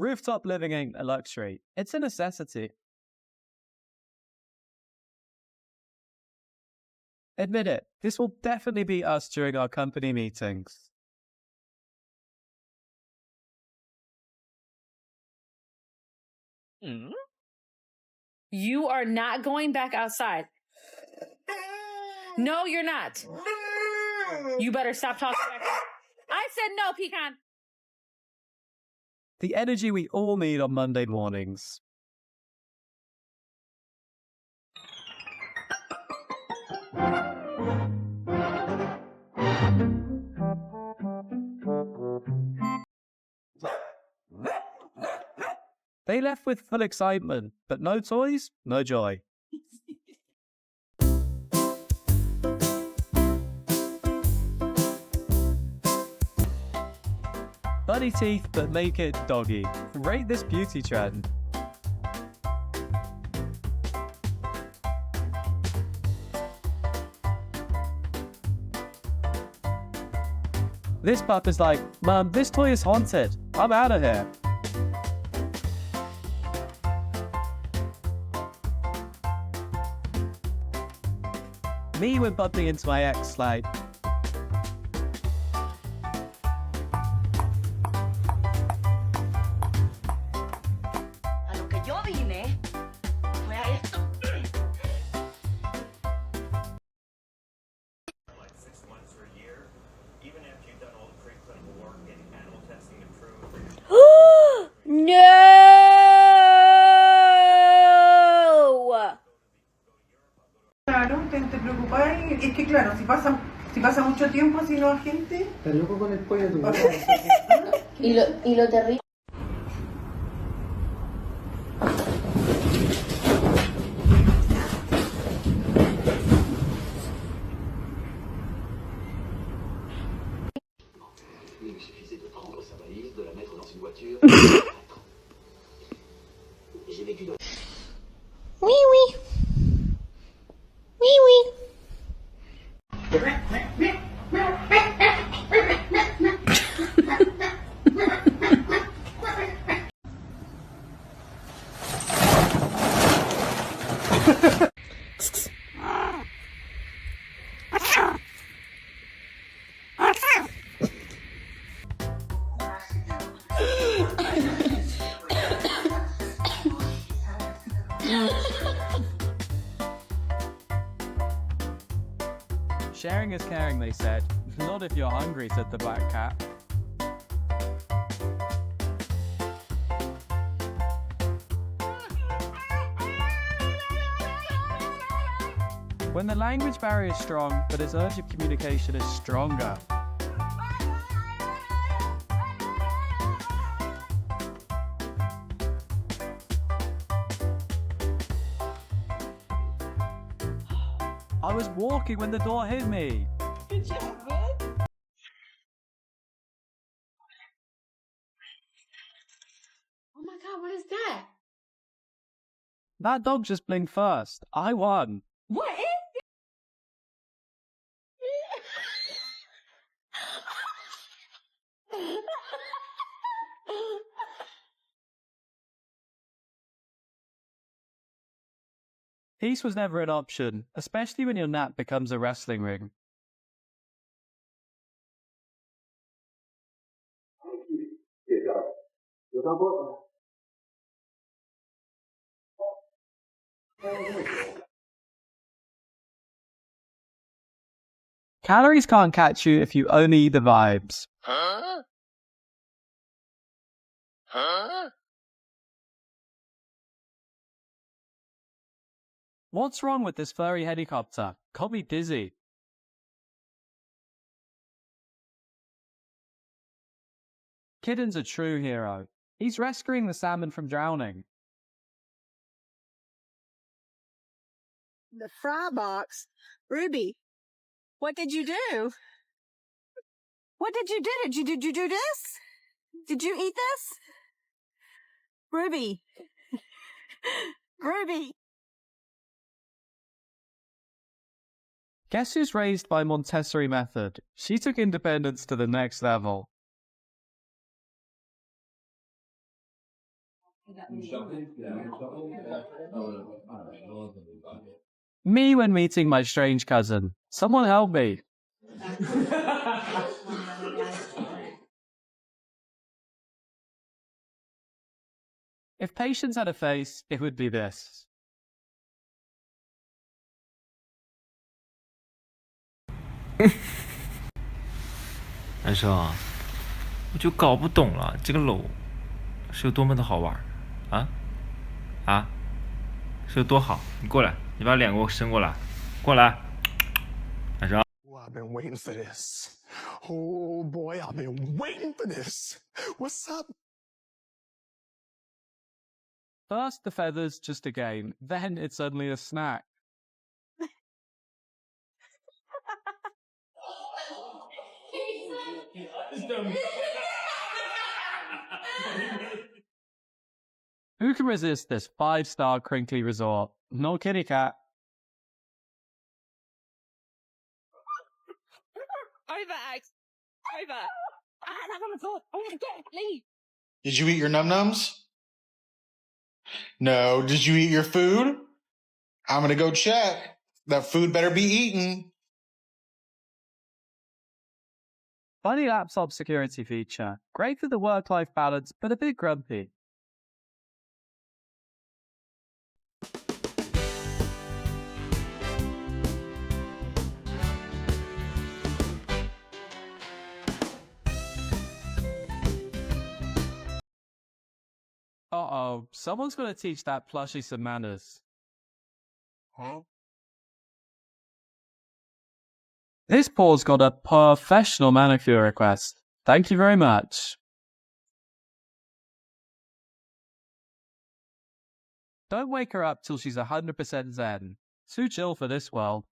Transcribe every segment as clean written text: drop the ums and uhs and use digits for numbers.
Rooftop living ain't a luxury, it's a necessity. Admit it, this will definitely be us during our company meetings. You are not going back outside. No, you're not. You better stop talking back. I said no, Pecan. The energy we all need on Monday mornings. They left with full excitement, but no toys, no joy. Funny teeth, but make it doggy. Rate this beauty trend. This pup is like, Mum, this toy is haunted. I'm out of here. Me when bumping into my ex, like, A lo que yo vine fue a esto. Like 6 months or a year, even after you've done all the preclinical work and animal testing to prove. No! Claro, te preocupás. Es que claro, si pasa mucho tiempo sin agente. Estás loco con el pollo tu Y lo terrible. Il suffisait de prendre sa valise, de la mettre dans une voiture. J'ai vécu dans... Oui, oui. Oui, oui. sharing is caring, they said. Not if you're hungry, said the black cat. When the language barrier is strong, but its urge of communication is stronger. I was walking when the door hit me. Good job, man. Oh my god, what is that? That dog just blinked first. I won. What is Peace was never an option, especially when your nap becomes a wrestling ring. Calories can't catch you if you only eat the vibes. Huh? Huh? What's wrong with this furry helicopter? Got me dizzy. Kitten's a true hero. He's rescuing the salmon from drowning. The fry box. Ruby, what did you do? What did you do? Did you do this? Did you eat this? Ruby. Ruby. Guess who's raised by Montessori method? She took independence to the next level. Me when meeting my strange cousin. Someone help me. If Patience had a face, it would be this. 男生啊，我就搞不懂了，这个楼是有多么的好玩啊啊，是有多好？你过来，你把脸给我伸过来，过来，男生。I've been waiting for this. Oh boy, I've been waiting for this. What's up? First, the feathers, just a game. Then it's suddenly a snack. Who can resist this 5-star crinkly resort? No kitty cat. Over, Axe. Over. I'm on the floor. I want to get. Leave. Did you eat your num-nums? No. Did you eat your food? I'm gonna go check. That food better be eaten. Funny laptop security feature. Great for the work-life balance, but a bit grumpy. Uh-oh, someone's gonna teach that plushie some manners. Huh? This paw's got a professional manicure request. Thank you very much. Don't wake her up till she's 100% zen. Too chill for this world.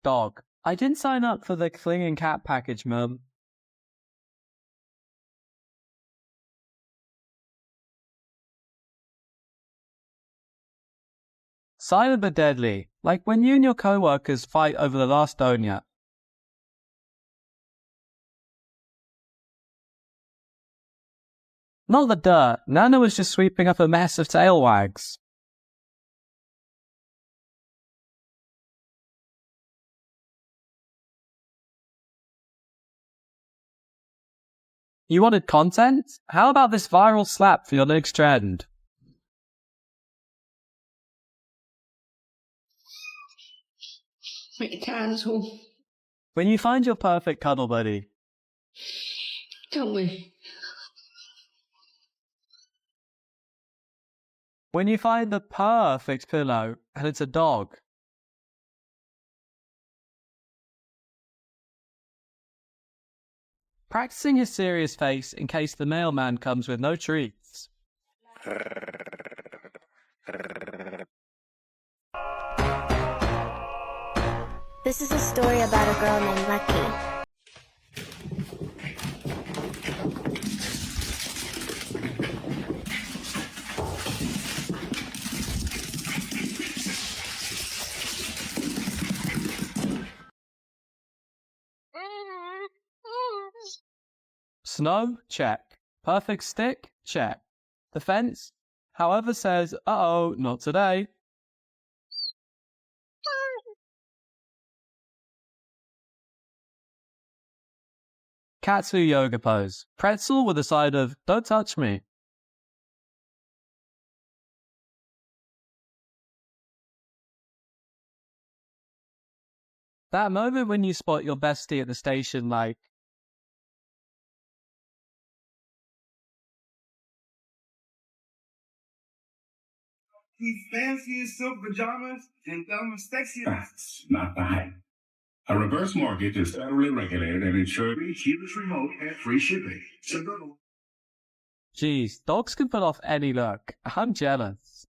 Dog. I didn't sign up for the clinging cat package, Mum. Silent but deadly, like when you and your co-workers fight over the last donut. Not the dirt, Nana was just sweeping up a mess of tail wags. You wanted content? How about this viral slap for your next trend? Make the cancel. When you find your perfect cuddle buddy. Tell me. When you find the perfect pillow and it's a dog. Practicing his serious face in case the mailman comes with no treats. This is a story about a girl named Lucky. Snow? Check. Perfect stick? Check. The fence? However says, uh-oh, not today. Katsu yoga pose. Pretzel with a side of, don't touch me. That moment when you spot your bestie at the station like, He's fancy in silk pajamas and dumb sexy. That's not the hype. A reverse mortgage is federally regulated and insured. Cheapest remote and free shipping. geez, dogs can pull off any look. I'm jealous.